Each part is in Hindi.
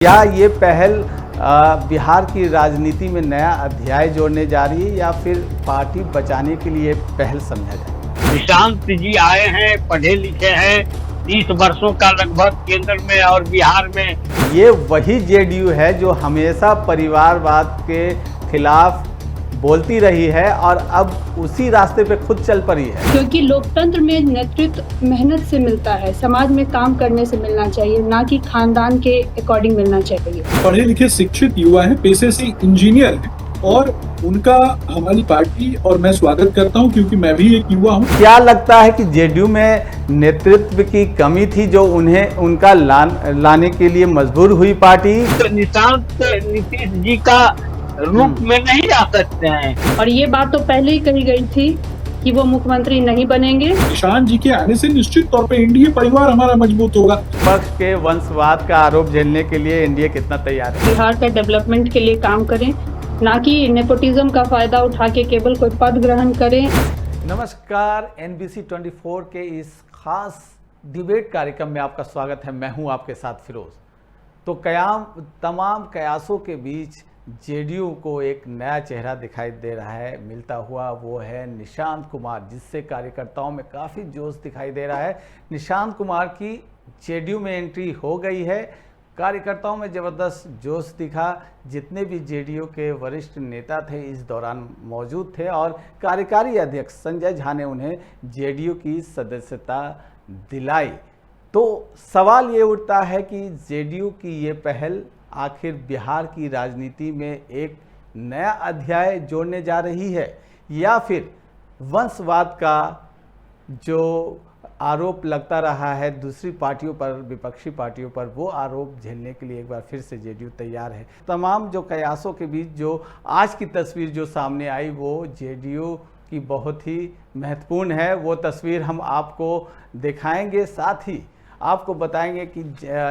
क्या ये पहल बिहार की राजनीति में नया अध्याय जोड़ने जा रही है या फिर पार्टी बचाने के लिए पहल समझा जाए? निशांत जी आए हैं, पढ़े लिखे हैं, 30 वर्षों का लगभग केंद्र में और बिहार में। ये वही जेडीयू है जो हमेशा परिवारवाद के खिलाफ बोलती रही है और अब उसी रास्ते पे खुद चल पड़ी है। क्योंकि लोकतंत्र में नेतृत्व मेहनत से मिलता है, समाज में काम करने से मिलना चाहिए, ना कि खानदान के अकॉर्डिंग मिलना चाहिए। पढ़े लिखे शिक्षित युवा है, पेशे से इंजीनियर है और उनका हमारी पार्टी और मैं स्वागत करता हूं क्योंकि मैं भी एक युवा हूं। क्या लगता है कि जेडीयू में नेतृत्व की कमी थी जो उन्हें उनका लाने के लिए मजबूर हुई पार्टी? निशांत नीतीश जी का रूप में नहीं आ सकते हैं। और ये बात तो पहले ही कही गई थी कि वो मुख्यमंत्री नहीं बनेंगे। निशांत जी के आने से निश्चित तौर पे एनडीए परिवार हमारा मजबूत होगा। पक्ष के वंशवाद का आरोप झेलने के लिए एनडीए कितना तैयार है? बिहार का डेवलपमेंट के लिए काम करें, ना कि नेपोटिज्म का फायदा उठा के केवल कोई पद ग्रहण करें। नमस्कार, NBC 24 के इस खास डिबेट कार्यक्रम में आपका स्वागत है। मैं हूं आपके साथ फिरोज। तो तमाम कयासों के बीच जेडीयू को एक नया चेहरा दिखाई दे रहा है, मिलता हुआ वो है निशांत कुमार, जिससे कार्यकर्ताओं में काफ़ी जोश दिखाई दे रहा है। निशांत कुमार की जेडीयू में एंट्री हो गई है, कार्यकर्ताओं में ज़बरदस्त जोश दिखा। जितने भी जेडीयू के वरिष्ठ नेता थे इस दौरान मौजूद थे और कार्यकारी अध्यक्ष संजय झा ने उन्हें जेडीयू की सदस्यता दिलाई। तो सवाल ये उठता है कि जेडीयू की ये पहल आखिर बिहार की राजनीति में एक नया अध्याय जोड़ने जा रही है या फिर वंशवाद का जो आरोप लगता रहा है दूसरी पार्टियों पर, विपक्षी पार्टियों पर, वो आरोप झेलने के लिए एक बार फिर से जेडीयू तैयार है। तमाम जो कयासों के बीच जो आज की तस्वीर जो सामने आई वो जेडीयू की बहुत ही महत्वपूर्ण है। वो तस्वीर हम आपको दिखाएंगे, साथ ही आपको बताएंगे कि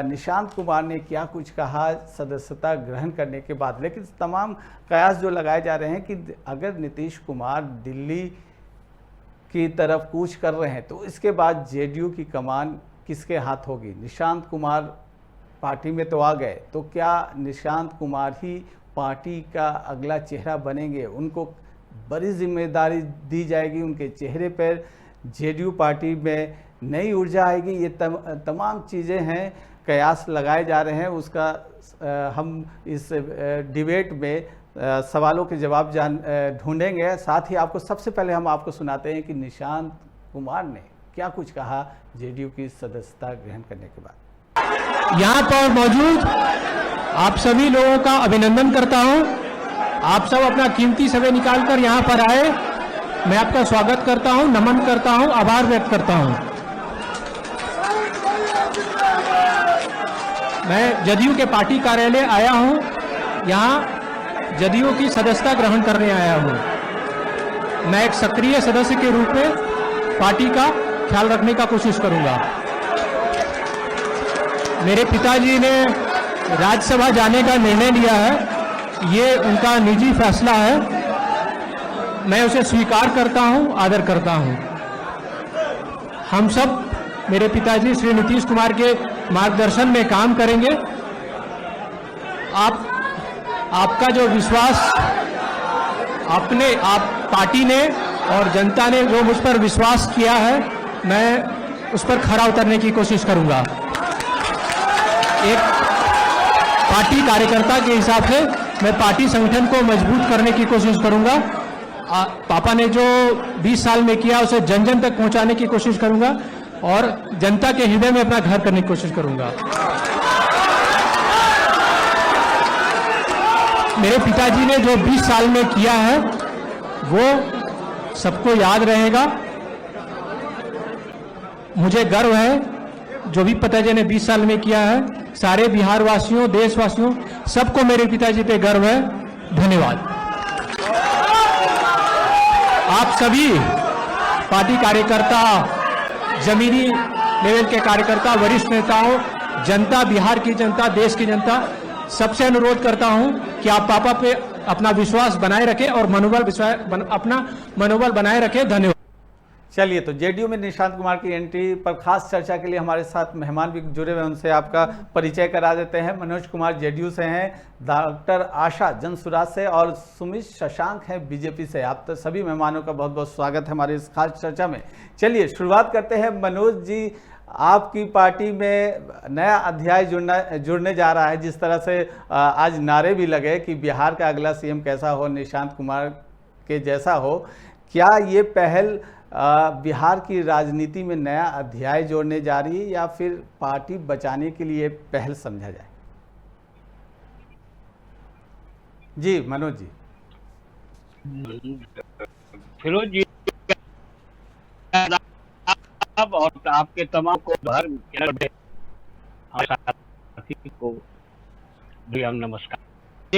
निशांत कुमार ने क्या कुछ कहा सदस्यता ग्रहण करने के बाद। लेकिन तमाम कयास जो लगाए जा रहे हैं कि अगर नीतीश कुमार दिल्ली की तरफ कूच कर रहे हैं तो इसके बाद जेडीयू की कमान किसके हाथ होगी? निशांत कुमार पार्टी में तो आ गए, तो क्या निशांत कुमार ही पार्टी का अगला चेहरा बनेंगे? उनको बड़ी जिम्मेदारी दी जाएगी, उनके चेहरे पर जेडीयू पार्टी में नई ऊर्जा आएगी। ये तमाम चीज़ें हैं, कयास लगाए जा रहे हैं। उसका हम इस डिबेट में सवालों के जवाब ढूंढेंगे। साथ ही आपको सबसे पहले हम आपको सुनाते हैं कि निशांत कुमार ने क्या कुछ कहा जेडीयू की सदस्यता ग्रहण करने के बाद। यहाँ पर मौजूद आप सभी लोगों का अभिनंदन करता हूँ। आप सब अपना कीमती समय निकालकर यहाँ पर आए, मैं आपका स्वागत करता हूँ, नमन करता हूँ, आभार व्यक्त करता हूँ। मैं जदयू के पार्टी कार्यालय आया हूँ, यहाँ जदयू की सदस्यता ग्रहण करने आया हूँ। मैं एक सक्रिय सदस्य के रूप में पार्टी का ख्याल रखने का कोशिश करूँगा। मेरे पिताजी ने राज्यसभा जाने का निर्णय लिया है, ये उनका निजी फैसला है, मैं उसे स्वीकार करता हूं, आदर करता हूं। हम सब मेरे पिताजी श्री नीतीश कुमार के मार्गदर्शन में काम करेंगे। आपका जो विश्वास आप पार्टी ने और जनता ने जो मुझ पर विश्वास किया है, मैं उस पर खरा उतरने की कोशिश करूंगा। एक पार्टी कार्यकर्ता के हिसाब से मैं पार्टी संगठन को मजबूत करने की कोशिश करूंगा। पापा ने जो 20 साल में किया उसे जन जन तक पहुंचाने की कोशिश करूंगा और जनता के हृदय में अपना घर करने की कोशिश करूंगा। मेरे पिताजी ने जो 20 साल में किया है वो सबको याद रहेगा। मुझे गर्व है जो भी पिताजी ने 20 साल में किया है। सारे बिहार वासियों, देशवासियों, सबको मेरे पिताजी पे गर्व है। धन्यवाद। आप सभी पार्टी कार्यकर्ता, जमीनी लेवल के कार्यकर्ता, वरिष्ठ नेताओं, जनता, बिहार की जनता, देश की जनता, सबसे अनुरोध करता हूं कि आप पापा पे अपना विश्वास बनाए रखें और अपना मनोबल बनाए रखें। धन्यवाद। चलिए, तो जेडीयू में निशांत कुमार की एंट्री पर खास चर्चा के लिए हमारे साथ मेहमान भी जुड़े हुए हैं, उनसे आपका परिचय करा देते हैं। मनोज कुमार जेडीयू से हैं, डॉक्टर आशा जनसुराज से और सुमित शशांक हैं बीजेपी से। आप तो सभी मेहमानों का बहुत बहुत स्वागत है हमारी इस खास चर्चा में। चलिए शुरुआत करते हैं। मनोज जी, आपकी पार्टी में नया अध्याय जुड़ने जा रहा है। जिस तरह से आज नारे भी लगे कि बिहार का अगला सीएम कैसा हो, निशांत कुमार के जैसा हो, क्या ये पहल बिहार की राजनीति में नया अध्याय जोड़ने जा रही है या फिर पार्टी बचाने के लिए पहल समझा जाए? जी मनोज जी। फिरोज जी और आपके तमाम को को भी हम नमस्कार।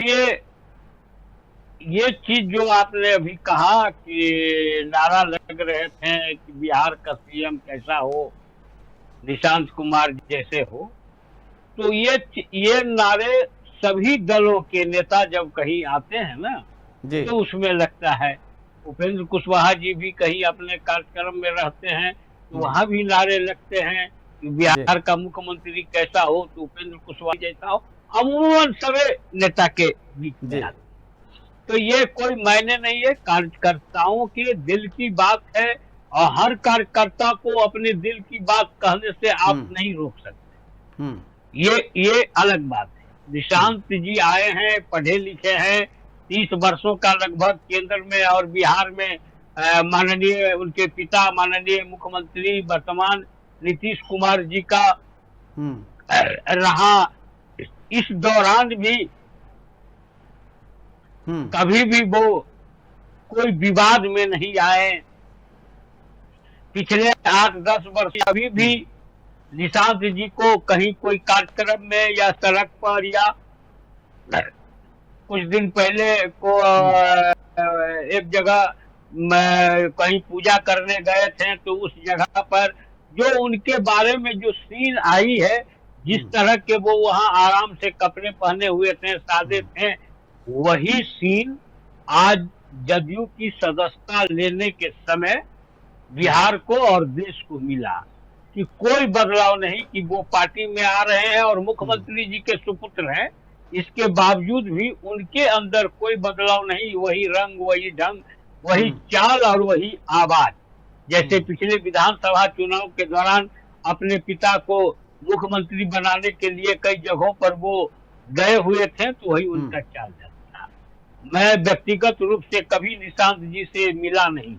ये चीज जो आपने अभी कहा कि नारा लग रहे थे कि बिहार का सीएम कैसा हो, निशांत कुमार जैसे हो, तो ये नारे सभी दलों के नेता जब कहीं आते हैं ना जी। तो उसमें लगता है। उपेंद्र कुशवाहा जी भी कहीं अपने कार्यक्रम में रहते हैं तो वहां भी नारे लगते हैं कि बिहार का मुख्यमंत्री कैसा हो, तो उपेंद्र कुशवाहा जैसा हो। अमूमन सभी नेता के बीच में आते। तो ये कोई मायने नहीं है, कार्यकर्ताओं के दिल की बात है और हर कार्यकर्ता को अपने दिल की बात कहने से आप नहीं रोक सकते। ये अलग बात है। निशांत जी आए हैं, पढ़े लिखे हैं, 30 वर्षों का लगभग केंद्र में और बिहार में माननीय उनके पिता माननीय मुख्यमंत्री वर्तमान नीतीश कुमार जी का रहा। इस दौरान भी कभी भी वो कोई विवाद में नहीं आए। पिछले 8-10 वर्ष अभी भी निशांत जी को कहीं कोई कार्यक्रम में या सड़क पर या कुछ दिन पहले को एक जगह कहीं पूजा करने गए थे तो उस जगह पर जो उनके बारे में जो सीन आई है, जिस तरह के वो वहां आराम से कपड़े पहने हुए थे, सादे थे, वही सीन आज जदयू की सदस्यता लेने के समय बिहार को और देश को मिला कि कोई बदलाव नहीं, कि वो पार्टी में आ रहे हैं और मुख्यमंत्री जी के सुपुत्र हैं, इसके बावजूद भी उनके अंदर कोई बदलाव नहीं। वही रंग, वही ढंग, वही चाल और वही आवाज। जैसे पिछले विधानसभा चुनाव के दौरान अपने पिता को मुख्यमंत्री बनाने के लिए कई जगहों पर वो गए हुए थे, तो वही उनका चाल था। मैं व्यक्तिगत रूप से कभी निशांत जी से मिला नहीं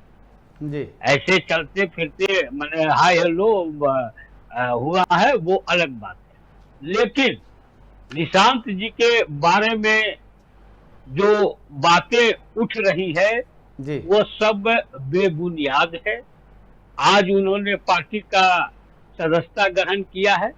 जी। ऐसे चलते फिरते मैंने हाय हेलो हुआ है, वो अलग बात है। लेकिन निशांत जी के बारे में जो बातें उठ रही है जी। वो सब बेबुनियाद है। आज उन्होंने पार्टी का सदस्यता ग्रहण किया है।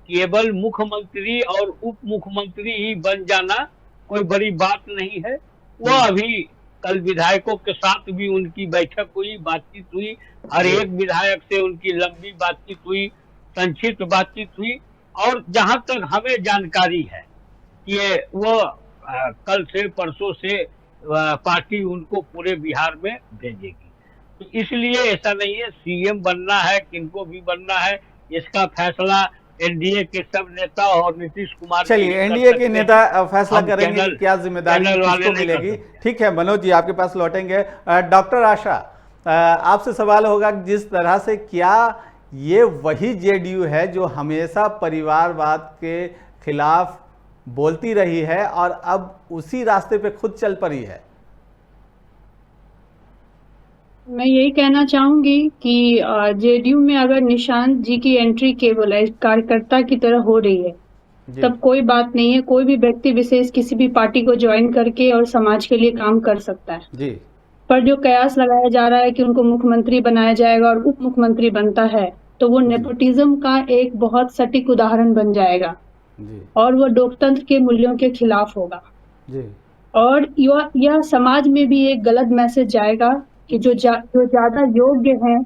केवल मुख्यमंत्री और उप मुख्यमंत्री ही बन जाना कोई बड़ी बात नहीं है। वो अभी कल विधायकों के साथ भी उनकी बैठक हुई, बातचीत हुई, हर एक विधायक से उनकी लंबी बातचीत हुई, संक्षिप्त बातचीत हुई, और जहां तक हमें जानकारी है कि वो कल से परसों से पार्टी उनको पूरे बिहार में भेजेगी। तो इसलिए ऐसा नहीं है सीएम बनना है, किनको भी बनना है, इसका फैसला एनडीए के सब नेता और नीतीश कुमार। चलिए, एनडीए के नेता फैसला करेंगे क्या जिम्मेदारी किसको मिलेगी। ठीक है मनोज जी, आपके पास लौटेंगे। डॉक्टर आशा, आपसे सवाल होगा, जिस तरह से क्या ये वही जेडीयू है जो हमेशा परिवारवाद के खिलाफ बोलती रही है और अब उसी रास्ते पे खुद चल पड़ी है? मैं यही कहना चाहूंगी कि जेडीयू में अगर निशांत जी की एंट्री केवल कार्यकर्ता की तरह हो रही है तब कोई बात नहीं है। कोई भी व्यक्ति विशेष किसी भी पार्टी को ज्वाइन करके और समाज के लिए काम कर सकता है जी। पर जो कयास लगाया जा रहा है कि उनको मुख्यमंत्री बनाया जाएगा और उप मुख्यमंत्री बनता है, तो वो नेपोटिज्म का एक बहुत सटीक उदाहरण बन जाएगा जी। और वो लोकतंत्र के मूल्यों के खिलाफ होगा जी। और यह समाज में भी एक गलत मैसेज जाएगा कि जो ज्यादा योग्य हैं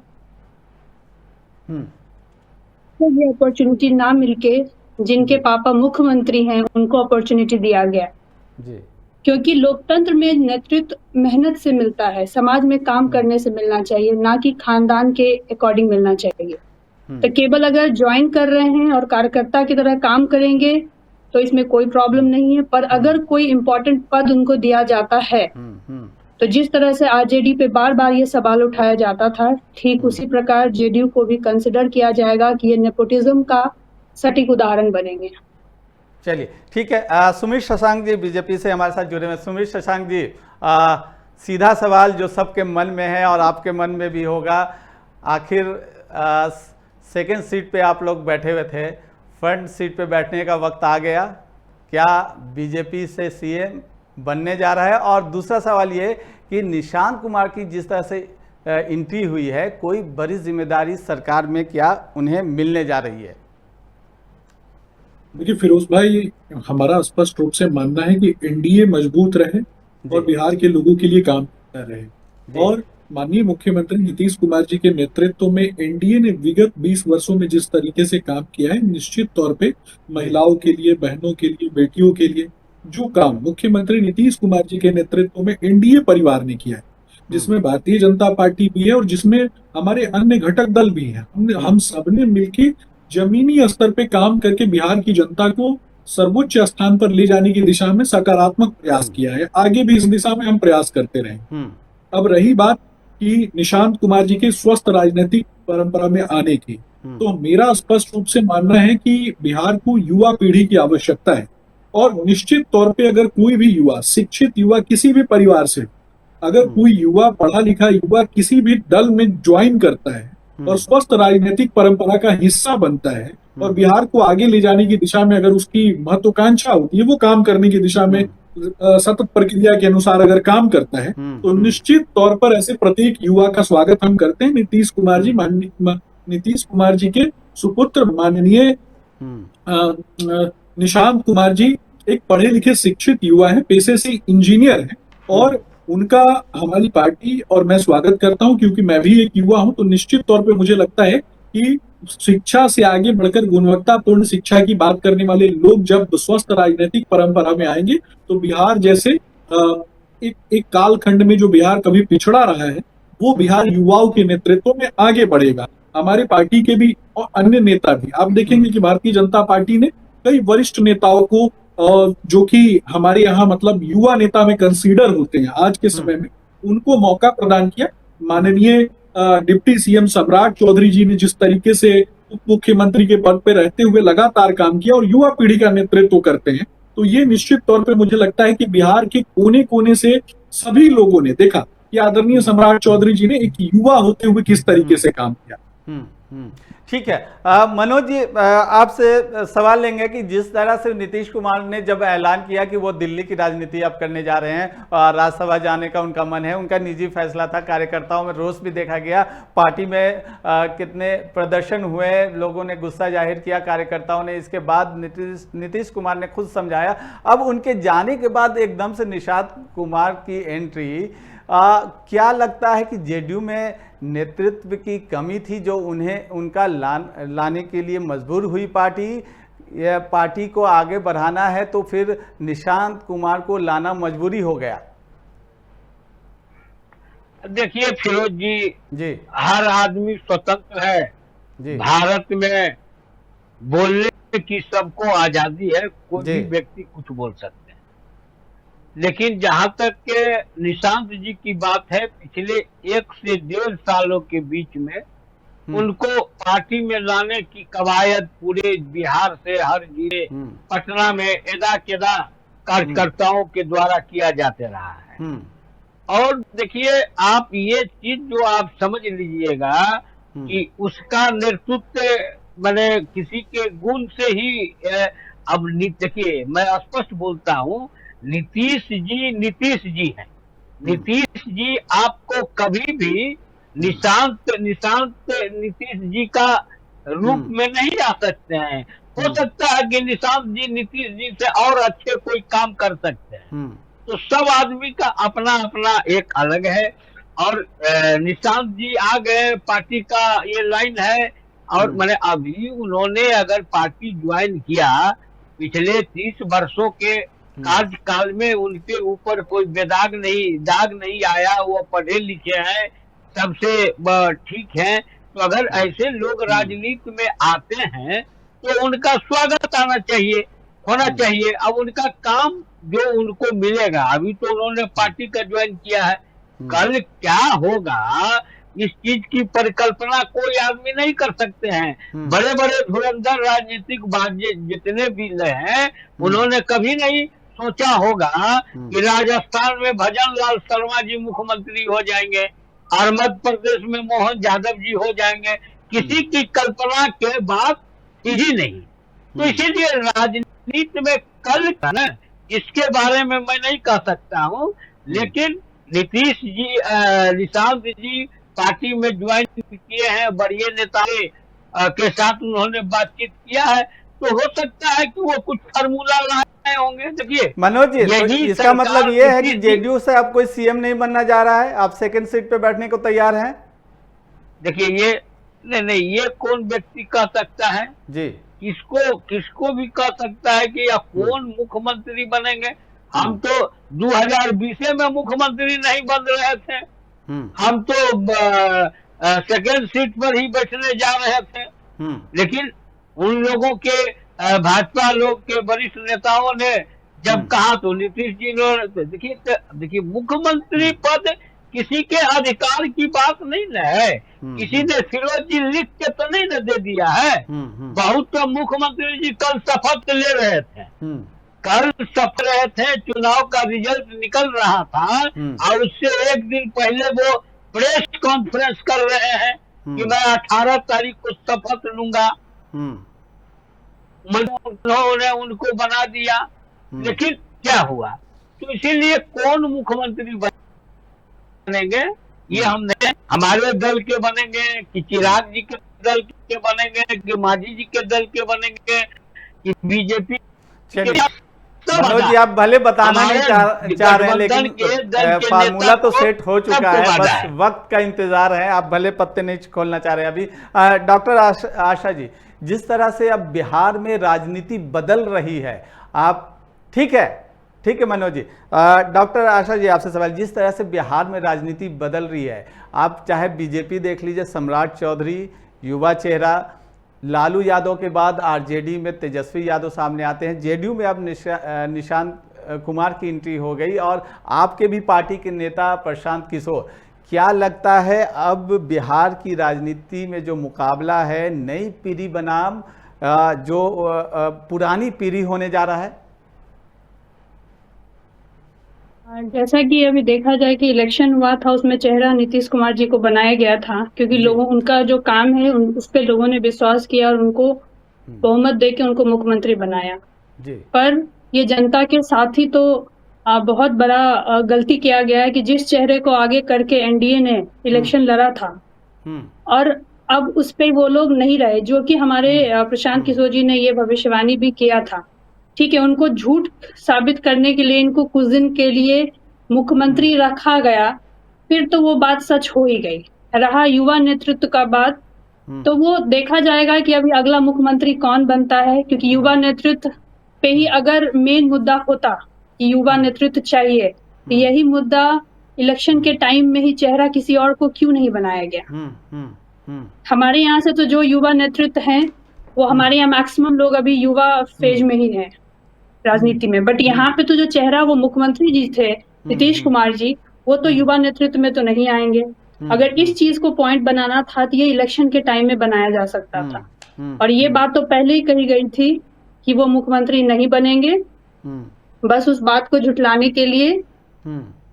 तो ये अपॉर्चुनिटी ना मिलके जिनके पापा मुख्यमंत्री हैं उनको अपॉर्चुनिटी दिया गया जी। क्योंकि लोकतंत्र में नेतृत्व मेहनत से मिलता है, समाज में काम करने से मिलना चाहिए, ना कि खानदान के अकॉर्डिंग मिलना चाहिए। तो केवल अगर ज्वाइन कर रहे हैं और कार्यकर्ता की तरह काम करेंगे तो इसमें कोई प्रॉब्लम नहीं है, पर अगर कोई इम्पोर्टेंट पद उनको दिया जाता है तो जिस तरह से आरजेडी पे बार बार ये सवाल उठाया जाता था, ठीक उसी प्रकार जेडीयू को भी कंसिडर किया जाएगा कि ये नेपोटिज्म का सटीक उदाहरण बनेंगे। चलिए ठीक है। सुमित शशांक जी बीजेपी से हमारे साथ जुड़े हैं। सुमित शशांक जी, सीधा सवाल जो सबके मन में है और आपके मन में भी होगा, आखिर सेकंड सीट पे आप लोग बैठे हुए थे, फ्रंट सीट पे बैठने का वक्त आ गया, क्या बीजेपी से सीएम बनने जा रहा है? और दूसरा सवाल ये कि निशांत कुमार की जिस तरह से एंट्री हुई है, कोई बड़ी जिम्मेदारी सरकार में क्या उन्हें मिलने जा रही है? देखिए फिरोज भाई, हमारा स्पष्ट रूप से मानना है कि एनडीए मजबूत रहे और बिहार के लोगों के लिए काम करता रहे। और माननीय मुख्यमंत्री नीतीश कुमार जी के नेतृत्व में एनडीए ने विगत 20 वर्षों में जिस तरीके से काम किया है, निश्चित तौर पे महिलाओं के लिए, बहनों के लिए, बेटियों के लिए जो काम मुख्यमंत्री नीतीश कुमार जी के नेतृत्व में एनडीए परिवार ने किया है, जिसमें भारतीय जनता पार्टी भी है और जिसमें हमारे अन्य घटक दल भी हैं, हम सबने मिलकर जमीनी स्तर पे काम करके बिहार की जनता को सर्वोच्च स्थान पर ले जाने की दिशा में सकारात्मक प्रयास किया है। आगे भी इस दिशा में हम प्रयास करते रहें। अब रही बात कि निशांत कुमार जी के स्वस्थ राजनीतिक परंपरा में आने की, तो मेरा स्पष्ट रूप से मानना है कि बिहार को युवा पीढ़ी की आवश्यकता है। और निश्चित तौर पे अगर कोई भी युवा, शिक्षित युवा किसी भी परिवार से, अगर कोई युवा, पढ़ा लिखा युवा किसी भी दल में ज्वाइन करता है और स्वस्थ राजनीतिक परंपरा का हिस्सा बनता है और बिहार को आगे ले जाने की दिशा में अगर उसकी महत्वाकांक्षा होती है, वो काम करने की दिशा में सतत प्रक्रिया के अनुसार अगर काम करता है, तो निश्चित तौर पर ऐसे प्रत्येक युवा का स्वागत हम करते हैं। नीतीश कुमार जी के सुपुत्र माननीय निशांत कुमार जी एक पढ़े लिखे शिक्षित युवा है, पेशे से इंजीनियर है, और उनका हमारी पार्टी और मैं स्वागत करता हूं, क्योंकि मैं भी एक युवा हूं। तो निश्चित तौर पे मुझे लगता है कि शिक्षा से आगे बढ़कर गुणवत्तापूर्ण शिक्षा की बात करने वाले लोग जब स्वस्थ राजनीतिक परंपरा में आएंगे, तो बिहार जैसे एक कालखंड में जो बिहार कभी पिछड़ा रहा है, वो बिहार युवाओं के नेतृत्व में आगे बढ़ेगा। हमारे पार्टी के भी और अन्य नेता भी, आप देखेंगे कि भारतीय जनता पार्टी ने कई वरिष्ठ नेताओं को जो कि हमारे यहाँ मतलब युवा नेता में कंसीडर होते हैं आज के समय में, उनको मौका प्रदान किया। माननीय डिप्टी सीएम सम्राट चौधरी जी ने जिस तरीके से उप मुख्यमंत्री के पद पे रहते हुए लगातार काम किया और युवा पीढ़ी का नेतृत्व करते हैं, तो ये निश्चित तौर पे मुझे लगता है कि बिहार के कोने कोने से सभी लोगों ने देखा कि आदरणीय सम्राट चौधरी जी ने एक युवा होते हुए किस तरीके से काम किया। ठीक है। मनोज जी, आपसे सवाल लेंगे कि जिस तरह से नीतीश कुमार ने जब ऐलान किया कि वो दिल्ली की राजनीति अब करने जा रहे हैं, राज्यसभा जाने का उनका मन है, उनका निजी फैसला था, कार्यकर्ताओं में रोष भी देखा गया, पार्टी में कितने प्रदर्शन हुए, लोगों ने गुस्सा जाहिर किया कार्यकर्ताओं ने, इसके बाद नीतीश कुमार ने खुद समझाया। अब उनके जाने के बाद एकदम से निशांत कुमार की एंट्री, क्या लगता है कि जेडीयू में नेतृत्व की कमी थी जो उन्हें उनका लाने के लिए मजबूर हुई पार्टी, या पार्टी को आगे बढ़ाना है तो फिर निशांत कुमार को लाना मजबूरी हो गया? देखिए फिरोज जी, हर आदमी स्वतंत्र है जी। भारत में बोलने की सबको आजादी है, कोई भी व्यक्ति कुछ बोल सकते हैं। लेकिन जहां तक के निशांत जी की बात है, पिछले 1 से 1.5 सालों के बीच में उनको पार्टी में लाने की कवायद पूरे बिहार से हर जिले, पटना में एदा-केदा कार्यकर्ताओं के द्वारा किया जाते रहा है। और देखिए, आप ये चीज जो आप समझ लीजिएगा कि उसका नेतृत्व मैंने किसी के गुण से ही अब देखिए, मैं स्पष्ट बोलता हूँ, नीतीश जी हैं। नीतीश जी आपको कभी भी नीतीश जी का रूप में नहीं आ सकते हैं। हो सकता है कि निशांत जी नीतीश जी से और अच्छे कोई काम कर सकते हैं। तो सब आदमी का अपना अपना एक अलग है। और निशांत जी आ गए, पार्टी का ये लाइन है। और मैंने अभी उन्होंने अगर पार्टी ज्वाइन किया, पिछले 30 वर्षों के कार्यकाल में उनके ऊपर कोई दाग नहीं आया, वो पढ़े लिखे हैं, सबसे ठीक है। तो अगर ऐसे लोग राजनीति में आते हैं तो उनका स्वागत होना चाहिए। अब उनका काम जो उनको मिलेगा, अभी तो उन्होंने पार्टी का ज्वाइन किया है, कल क्या होगा इस चीज की परिकल्पना कोई आदमी नहीं कर सकते हैं। बड़े बड़े धुरंधर राजनीतिक बाजी जितने भी हैं, उन्होंने कभी नहीं सोचा होगा कि राजस्थान में भजन लाल शर्मा जी मुख्यमंत्री हो जाएंगे और मध्य प्रदेश में मोहन यादव जी हो जाएंगे। किसी की कल्पना के बात ही नहीं। तो इसीलिए राजनीति में कल ना, इसके बारे में मैं नहीं कह सकता हूँ, लेकिन नीतीश जी निशांत जी पार्टी में ज्वाइन किए हैं, बड़े नेता के साथ उन्होंने बातचीत किया है, तो हो सकता है कि वो कुछ फार्मूला लाए होंगे। देखिए मनोज जी, तो इसका मतलब ये है कि जेडीयू से अब कोई सीएम नहीं बनना जा रहा है, आप सेकंड सीट पे बैठने को तैयार हैं? देखिए ये नहीं, ये कौन व्यक्ति कह सकता है जी, किसको भी कह सकता है कि या कौन मुख्यमंत्री बनेंगे। हम तो 2020 में मुख्यमंत्री नहीं बन रहे थे, हम तो सेकंड सीट पर ही बैठने जा रहे थे। लेकिन उन लोगों के भाजपा लोग के वरिष्ठ नेताओं ने जब कहा तो नीतीश जी ने देखिए मुख्यमंत्री पद किसी के अधिकार की बात नहीं न है, किसी ने फिरोज जी लिख के तो नहीं न दे दिया है। बहुत तो मुख्यमंत्री जी कल शपथ ले रहे थे, चुनाव का रिजल्ट निकल रहा था और उससे एक दिन पहले वो प्रेस कॉन्फ्रेंस कर रहे हैं कि मैं 18 तारीख को शपथ लूंगा। उन्होंने उनको बना दिया, लेकिन क्या हुआ? तो इसीलिए कौन मुख्यमंत्री बनेंगे ये हम नहीं, हमारे दल के बनेंगे कि चिराग जी के दल के बनेंगे कि मांझी जी के दल के बनेंगे कि बीजेपी के। मनोज जी, आप भले बताना नहीं चाह रहे हैं, लेकिन फार्मूला तो सेट हो चुका है, बस वक्त का इंतजार है। आप भले पत्ते नहीं खोलना चाह रहे हैं अभी। डॉक्टर आशा जी, जिस तरह से अब बिहार में राजनीति बदल रही है, आप ठीक है मनोज जी। डॉक्टर आशा जी, आपसे सवाल, जिस तरह से बिहार में राजनीति बदल रही है, आप चाहे बीजेपी देख लीजिए, सम्राट चौधरी युवा चेहरा, लालू यादव के बाद आरजेडी में तेजस्वी यादव सामने आते हैं, जेडीयू में अब निशांत कुमार की एंट्री हो गई और आपके भी पार्टी के नेता प्रशांत किशोर। क्या लगता है अब बिहार की राजनीति में जो मुकाबला है, नई पीढ़ी बनाम जो पुरानी पीढ़ी होने जा रहा है? जैसा कि अभी देखा जाए कि इलेक्शन हुआ था, उसमें चेहरा नीतीश कुमार जी को बनाया गया था, क्योंकि लोगों उनका जो काम है उस पर लोगों ने विश्वास किया और उनको बहुमत देके उनको मुख्यमंत्री बनाया जी। पर ये जनता के साथ ही तो बहुत बड़ा गलती किया गया है कि जिस चेहरे को आगे करके एनडीए ने इलेक्शन लड़ा था और अब उस पे वो लोग नहीं रहे, जो कि हमारे प्रशांत किशोर जी ने ये भविष्यवाणी भी किया था। ठीक है, उनको झूठ साबित करने के लिए इनको कुछ दिन के लिए मुख्यमंत्री रखा गया, फिर तो वो बात सच हो ही गई। रहा युवा नेतृत्व का बात, तो वो देखा जाएगा कि अभी अगला मुख्यमंत्री कौन बनता है, क्योंकि युवा नेतृत्व पे ही अगर मेन मुद्दा होता कि युवा नेतृत्व चाहिए, तो यही मुद्दा इलेक्शन के टाइम में ही चेहरा किसी और को क्यों नहीं बनाया गया। हमारे यहाँ से तो जो युवा नेतृत्व हैं, वो हमारे यहाँ मैक्सिमम लोग अभी युवा फेज में ही हैं राजनीति में, बट यहाँ पे तो जो चेहरा वो मुख्यमंत्री जी थे नीतीश कुमार जी, वो तो युवा नेतृत्व में तो नहीं आएंगे। अगर इस चीज को पॉइंट बनाना था तो ये इलेक्शन के टाइम में बनाया जा सकता था, और ये बात तो पहले ही कही गई थी कि वो मुख्यमंत्री नहीं बनेंगे। बस उस बात को झुटलाने के लिए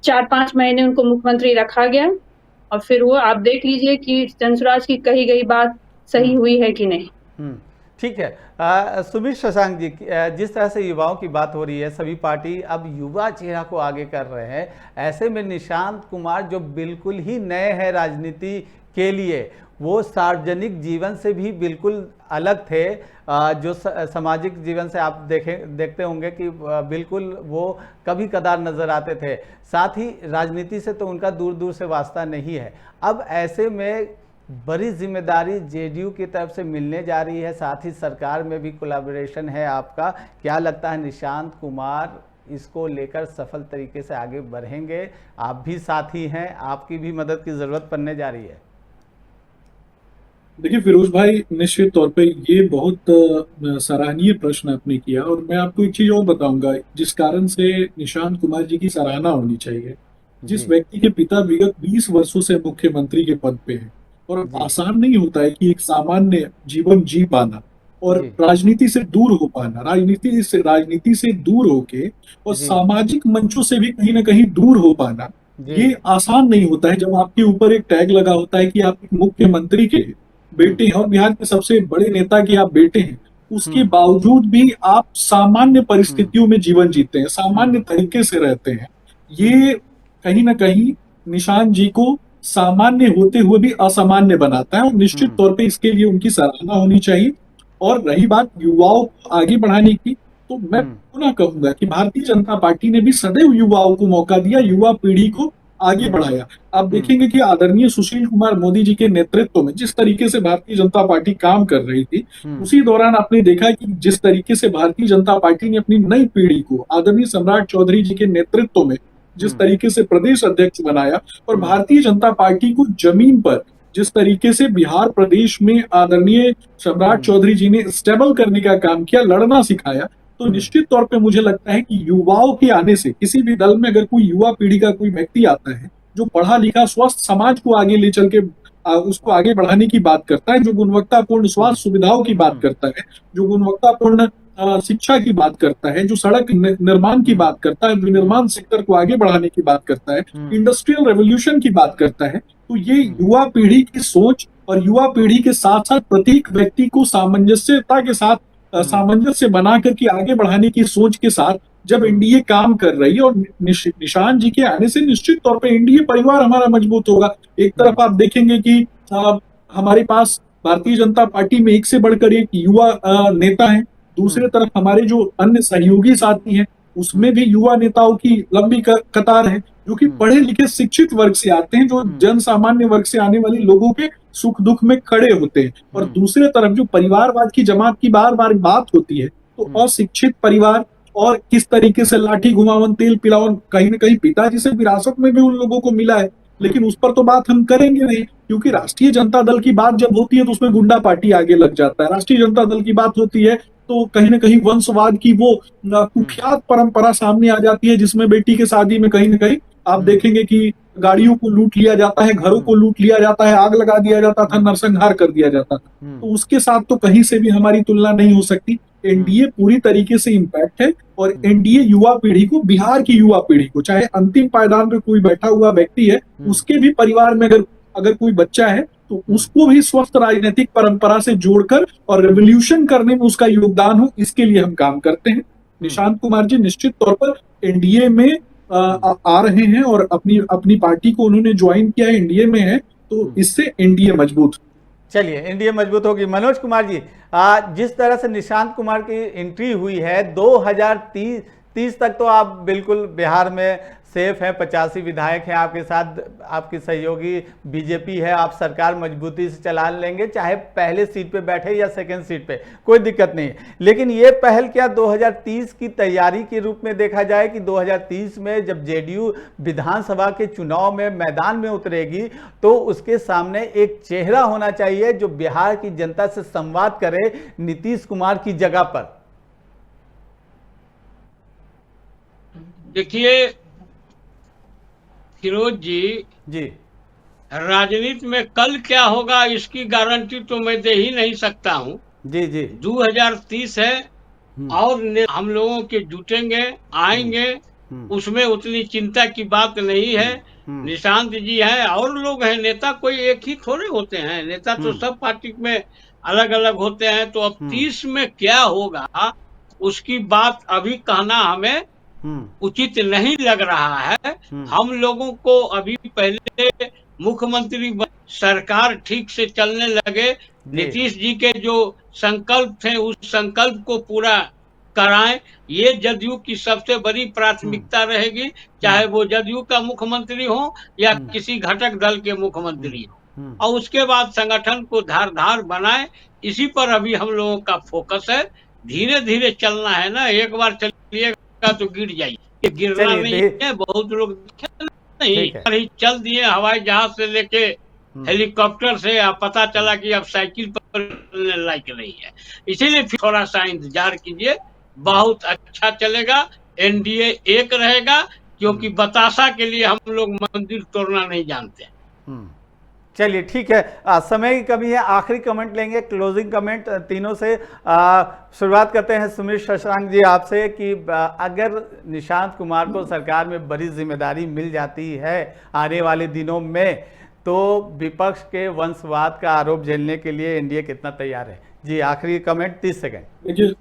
4-5 महीने उनको मुख्यमंत्री रखा गया, और फिर वो आप देख लीजिए कि जनसुराज की कही गई बात सही हुई है कि नहीं। ठीक है। सुमित शशांक जी, जिस तरह से युवाओं की बात हो रही है, सभी पार्टी अब युवा चेहरा को आगे कर रहे हैं, ऐसे में निशांत कुमार जो बिल्कुल ही नए हैं राजनीति के लिए, वो सार्वजनिक जीवन से भी बिल्कुल अलग थे, जो सामाजिक जीवन से आप देखते होंगे कि बिल्कुल वो कभी कदार नजर आते थे, साथ ही राजनीति से तो उनका दूर दूर से वास्ता नहीं है। अब ऐसे में बड़ी जिम्मेदारी जेडीयू की तरफ से मिलने जा रही है, साथ ही सरकार में भी कोलैबोरेशन है आपका। क्या लगता है निशांत कुमार इसको लेकर सफल तरीके से आगे बढ़ेंगे। आप भी साथी हैं, आपकी भी मदद की ज़रूरत पड़ने जा रही है। देखिए फिरोज भाई, निश्चित तौर पे ये बहुत सराहनीय प्रश्न आपने किया, और मैं आपको एक चीज और बताऊंगा जिस कारण से निशांत कुमार जी की सराहना होनी चाहिए। जिस जी व्यक्ति के पिता विगत 20 वर्षों से मुख्यमंत्री के पद पे हैं, और जी आसान नहीं होता है कि एक सामान्य जीवन जी पाना और जी राजनीति से दूर हो पाना, राजनीति से दूर होके और जी सामाजिक मंचों से भी कहीं ना कहीं दूर हो पाना, जी ये आसान नहीं होता है। जब आपके ऊपर एक टैग लगा होता है कि आप एक मुख्यमंत्री के बेटे हैं और बिहार के सबसे बड़े नेता के आप बेटे हैं, उसके बावजूद भी आप सामान्य परिस्थितियों में जीवन जीते हैं, सामान्य तरीके से रहते हैं। ये कहीं ना कहीं निशांत जी को सामान्य होते हुए भी असामान्य बनाता है, और निश्चित तौर पे इसके लिए उनकी सराहना होनी चाहिए। और रही बात युवाओं को आगे बढ़ाने की, तो मैं पुनः कहूंगा कि भारतीय जनता पार्टी ने भी सदैव युवाओं को मौका दिया, युवा पीढ़ी को आगे बढ़ाया। आप देखेंगे कि आदरणीय सुशील कुमार मोदी जी के नेतृत्व में जिस तरीके से भारतीय जनता पार्टी काम कर रही थी, उसी दौरान आपने देखा कि जिस तरीके से भारतीय जनता पार्टी ने अपनी नई पीढ़ी को आदरणीय सम्राट चौधरी जी के नेतृत्व में जिस तरीके से प्रदेश अध्यक्ष बनाया, और भारतीय जनता पार्टी को जमीन पर जिस तरीके से बिहार प्रदेश में आदरणीय सम्राट चौधरी जी ने स्टेबल करने का काम किया, लड़ना सिखाया, तो निश्चित तौर पे मुझे लगता है कि युवाओं के आने से, किसी भी दल में अगर कोई युवा पीढ़ी का कोई व्यक्ति आता है जो पढ़ा लिखा स्वस्थ समाज को आगे ले चल के उसको आगे बढ़ाने की बात करता है, जो गुणवत्तापूर्ण स्वास्थ्य सुविधाओं की बात करता है, जो गुणवत्तापूर्ण शिक्षा की बात करता है, जो सड़क निर्माण की बात करता है, जो निर्माण सेक्टर को आगे बढ़ाने की बात करता है, इंडस्ट्रियल रेवोल्यूशन की बात करता है, तो ये युवा पीढ़ी की सोच और युवा पीढ़ी के साथ साथ प्रत्येक व्यक्ति को सामंजस्यता के साथ सामंजस्य बना करके आगे बढ़ाने की सोच के साथ जब एनडीए काम कर रही है, और निशांत जी के आने से निश्चित तौर पे एनडीए परिवार हमारा मजबूत होगा। एक तरफ आप देखेंगे कि हमारे पास भारतीय जनता पार्टी में एक से बढ़कर एक युवा नेता है, दूसरे तरफ हमारे जो अन्य सहयोगी साथी हैं उसमें भी युवा नेताओं की लंबी कतार है, जो कि पढ़े लिखे शिक्षित वर्ग से आते हैं, जो जन सामान्य वर्ग से आने वाले लोगों के सुख दुख में खड़े होते हैं। और दूसरे तरफ जो परिवारवाद की जमात की बार बार बात होती है, तो अशिक्षित परिवार और किस तरीके से लाठी घुमावन तेल पिलावन कहीं ना कहीं पिताजी से विरासत में भी उन लोगों को मिला है, लेकिन उस पर तो बात हम करेंगे नहीं, क्योंकि राष्ट्रीय जनता दल की बात जब होती है तो उसमें गुंडा पार्टी आगे लग जाता है। राष्ट्रीय जनता दल की बात होती है तो कहीं ना कहीं वंशवाद की वो कुख्यात परंपरा सामने आ जाती है, जिसमें बेटी के शादी में कहीं ना कहीं आप देखेंगे कि गाड़ियों को लूट लिया जाता है, घरों को लूट लिया जाता है, आग लगा दिया जाता था, नरसंहार कर दिया जाता था। तो उसके साथ तो कहीं से भी हमारी तुलना नहीं हो सकती। एनडीए पूरी तरीके से इम्पैक्ट है, और एनडीए युवा पीढ़ी को, बिहार की युवा पीढ़ी को, चाहे अंतिम पायदान पे कोई बैठा हुआ व्यक्ति है, उसके भी परिवार में अगर कोई बच्चा है तो उसको भी स्वस्थ राजनीतिक परंपरा से जोड़कर और रेवोल्यूशन करने में उसका योगदान हो, इसके लिए हम काम करते हैं। निशांत कुमार जी निश्चित तौर पर एनडीए में आ रहे हैं और अपनी पार्टी को उन्होंने ज्वाइन किया है, एनडीए में है, तो इससे एनडीए मजबूत। चलिए, एनडीए मजबूत होगी। मनोज कुमार जी, जिस तरह से निशांत कुमार की एंट्री हुई है, 2030 तक तो आप बिल्कुल बिहार में सेफ हैं, 85 विधायक हैं आपके साथ, आपकी सहयोगी बीजेपी है, आप सरकार मजबूती से चला लेंगे, चाहे पहले सीट पे बैठे या सेकंड सीट पे, कोई दिक्कत नहीं है। लेकिन ये पहल क्या 2030 की तैयारी के रूप में देखा जाए कि 2030 में जब जेडीयू विधानसभा के चुनाव में मैदान में उतरेगी तो उसके सामने एक चेहरा होना चाहिए जो बिहार की जनता से संवाद करे नीतीश कुमार की जगह पर? देखिए फिरोज जी, राजनीति में कल क्या होगा इसकी गारंटी तो मैं दे ही नहीं सकता हूँ। जी 2030 है और हम लोगों के जुटेंगे, आएंगे, उसमें उतनी चिंता की बात नहीं है। निशांत जी हैं और लोग हैं, नेता कोई एक ही थोड़े होते हैं, नेता तो सब पार्टी में अलग अलग होते हैं। तो अब 30 में क्या होगा उसकी बात अभी कहना हमें उचित नहीं लग रहा है। हम लोगों को अभी पहले मुख्यमंत्री सरकार ठीक से चलने लगे, नीतीश जी के जो संकल्प थे उस संकल्प को पूरा कराएं, ये जदयू की सबसे बड़ी प्राथमिकता रहेगी, चाहे वो जदयू का मुख्यमंत्री हो या किसी घटक दल के मुख्यमंत्री हो। और उसके बाद संगठन को धारदार बनाएं, इसी पर अभी हम लोगों का फोकस है। धीरे धीरे चलना है ना, एक बार चलिए होगा तो गिर जाइए, ये गिरना चलिए, नहीं है। बहुत लोग नहीं ठीक है। कहीं चल दिए हवाई जहाज से लेके हेलीकॉप्टर से, पता चला कि अब साइकिल पर चलने लायक नहीं है। इसीलिए थोड़ा सा इंतजार कीजिए, बहुत अच्छा चलेगा। एनडीए एक रहेगा, क्योंकि बतासा के लिए हम लोग मंदिर तोड़ना नहीं जानते। चलिए ठीक है, समय की कमी है, आखिरी कमेंट लेंगे, क्लोजिंग कमेंट तीनों से। शुरुआत करते हैं सुमित शशांक जी आपसे कि अगर निशांत कुमार को सरकार में बड़ी जिम्मेदारी मिल जाती है आने वाले दिनों में, तो विपक्ष के वंशवाद का आरोप झेलने के लिए एनडीए कितना तैयार है? जी आखिरी कमेंट 30 सेकंड।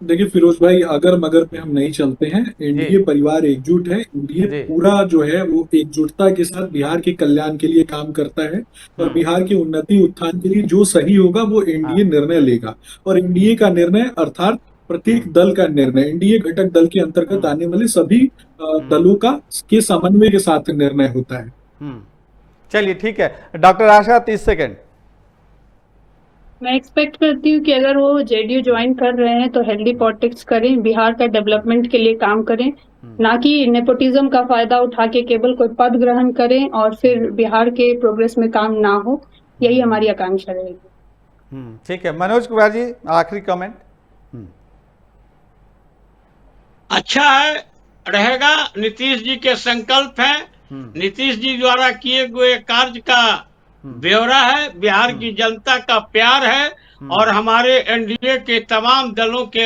देखिए फिरोज भाई, अगर मगर पे हम नहीं चलते हैं। एनडीए परिवार एकजुट है। एनडीए पूरा जो है वो एकजुटता के साथ बिहार के कल्याण के लिए काम करता है, और बिहार की उन्नति उत्थान के लिए जो सही होगा वो एनडीए निर्णय लेगा। और एनडीए का निर्णय अर्थात प्रत्येक दल का निर्णय, एनडीए घटक दल के अंतर्गत आने वाले सभी दलों का के समन्वय के साथ निर्णय होता है। चलिए ठीक है, डॉक्टर आशा 30 सेकंड। मैं एक्सपेक्ट करती हूँ कि अगर वो जेडीयू ज्वाइन कर रहे हैं तो हेल्दी पॉलिटिक्स करें, बिहार का डेवलपमेंट के लिए काम करें, ना कि नेपोटिज्म का फायदा उठा के केवल कोई पद ग्रहण करें और फिर बिहार के प्रोग्रेस में काम ना हो। यही हमारी आकांक्षा रहेगी। ठीक है, मनोज कुमार जी आखिरी कमेंट। अच्छा है, रहेगा। नीतीश जी के संकल्प है, नीतीश जी द्वारा किए गए कार्य का ब्यौरा है, बिहार की जनता का प्यार है, और हमारे एनडीए के तमाम दलों के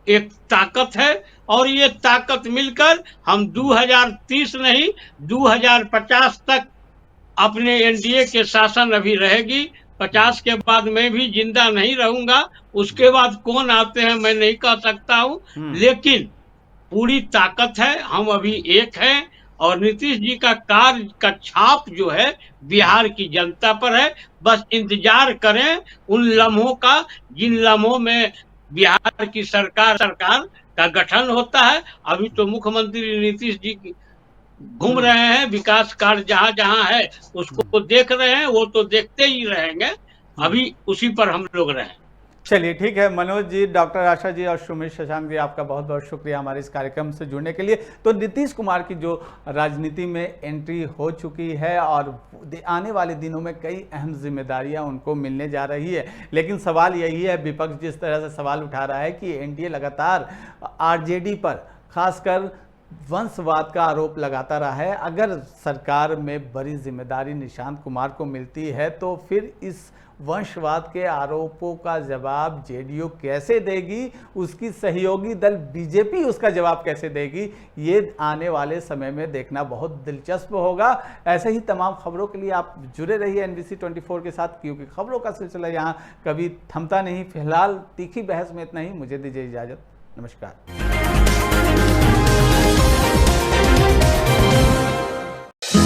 एक ताकत है। और ये ताकत मिलकर हम 2030 नहीं 2050 तक अपने एनडीए के शासन अभी रहेगी। 50 के बाद मैं भी जिंदा नहीं रहूंगा, उसके बाद कौन आते हैं मैं नहीं कह सकता हूं, लेकिन पूरी ताकत है, हम अभी एक हैं। और नीतीश जी का कार्य का छाप जो है बिहार की जनता पर है। बस इंतजार करें उन लम्हों का, जिन लम्हों में बिहार की सरकार का गठन होता है। अभी तो मुख्यमंत्री नीतीश जी घूम रहे हैं, विकास कार्य जहां जहां है उसको देख रहे हैं, वो तो देखते ही रहेंगे, अभी उसी पर हम लोग रहे। चलिए ठीक है, मनोज जी, डॉक्टर आशा जी और सुमित शशांक जी, आपका बहुत बहुत शुक्रिया हमारे इस कार्यक्रम से जुड़ने के लिए। तो नीतीश कुमार की जो राजनीति में एंट्री हो चुकी है और आने वाले दिनों में कई अहम जिम्मेदारियां उनको मिलने जा रही है, लेकिन सवाल यही है, विपक्ष जिस तरह से सवाल उठा रहा है कि एनडीए लगातार आरजेडी पर खासकर वंशवाद का आरोप लगाता रहा है, अगर सरकार में बड़ी जिम्मेदारी निशांत कुमार को मिलती है तो फिर इस वंशवाद के आरोपों का जवाब जेडीयू कैसे देगी, उसकी सहयोगी दल बीजेपी उसका जवाब कैसे देगी, ये आने वाले समय में देखना बहुत दिलचस्प होगा। ऐसे ही तमाम खबरों के लिए आप जुड़े रहिए NBC 24 के साथ, क्योंकि खबरों का सिलसिला यहाँ कभी थमता नहीं। फिलहाल तीखी बहस में इतना ही, मुझे दीजिए इजाज़त, नमस्कार।